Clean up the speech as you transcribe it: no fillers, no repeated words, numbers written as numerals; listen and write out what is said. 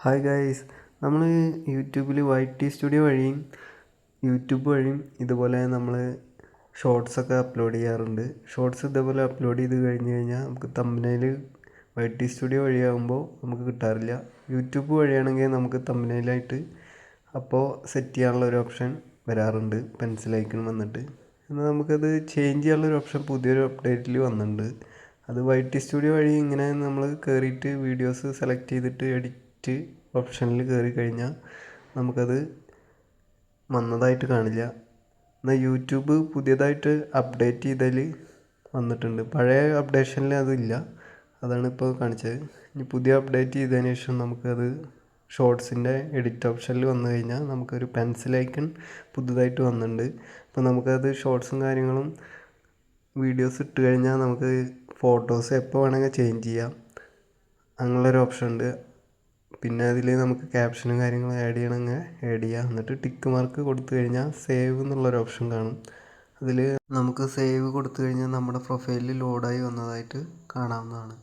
Hi guys, നമ്മൾ യൂട്യൂബിൽ YT studio വഴിയും യൂട്യൂബ് വഴിയും ഇതുപോലെ നമ്മൾ ഷോർട്സൊക്കെ അപ്ലോഡ് ചെയ്യാറുണ്ട്. ഷോർട്സ് ഇതേപോലെ അപ്ലോഡ് ചെയ്ത് കഴിഞ്ഞ് കഴിഞ്ഞാൽ നമുക്ക് തമ്പനെയിൽ YT സ്റ്റുഡിയോ വഴിയാകുമ്പോൾ നമുക്ക് കിട്ടാറില്ല. യൂട്യൂബ് വഴിയാണെങ്കിൽ നമുക്ക് തമ്പനെയിലായിട്ട് അപ്പോൾ സെറ്റ് ചെയ്യാനുള്ള ഒരു ഓപ്ഷൻ വരാറുണ്ട്, പെൻസിൽ ഐക്കൺ വന്നിട്ട്. എന്നാൽ നമുക്കത് ചേഞ്ച് ചെയ്യാനുള്ളൊരു ഓപ്ഷൻ പുതിയൊരു അപ്ഡേറ്റിൽ വന്നിട്ടുണ്ട്. അത് YT സ്റ്റുഡിയോ വഴി ഇങ്ങനെ നമ്മൾ കയറിയിട്ട് വീഡിയോസ് സെലക്ട് ചെയ്തിട്ട് എഡിറ്റ് ഓപ്ഷനിൽ കയറി കഴിഞ്ഞാൽ നമുക്കത് വന്നതായിട്ട് കാണില്ല. എന്നാൽ യൂട്യൂബ് പുതിയതായിട്ട് അപ്ഡേറ്റ് ചെയ്തതിൽ വന്നിട്ടുണ്ട്. പഴയ അപ്ഡേഷനിൽ അതില്ല, അതാണ് ഇപ്പോൾ കാണിച്ചത്. ഇനി പുതിയ അപ്ഡേറ്റ് ചെയ്തതിന് ശേഷം നമുക്കത് ഷോർട്സിൻ്റെ എഡിറ്റ് ഓപ്ഷനിൽ വന്നു കഴിഞ്ഞാൽ നമുക്കൊരു പെൻസിൽ ഐക്കൺ പുതുതായിട്ട് വന്നിട്ടുണ്ട്. അപ്പോൾ നമുക്കത് ഷോർട്സും കാര്യങ്ങളും വീഡിയോസ് ഇട്ട് കഴിഞ്ഞാൽ നമുക്ക് ഫോട്ടോസ് എപ്പോൾ വേണമെങ്കിൽ ചേഞ്ച് ചെയ്യാം, അങ്ങനെയുള്ളൊരു ഓപ്ഷൻ ഉണ്ട്. പിന്നെ അതിൽ നമുക്ക് ക്യാപ്ഷനും കാര്യങ്ങളും ആഡ് ചെയ്യണമെങ്കിൽ ആഡ് ചെയ്യാം. എന്നിട്ട് ടിക്ക് മാർക്ക് കൊടുത്തു കഴിഞ്ഞാൽ സേവ് എന്നുള്ളൊരു ഓപ്ഷൻ കാണും. അതിൽ നമുക്ക് സേവ് കൊടുത്തു കഴിഞ്ഞാൽ നമ്മുടെ പ്രൊഫൈലിൽ ലോഡായി വന്നതായിട്ട് കാണാവുന്നതാണ്.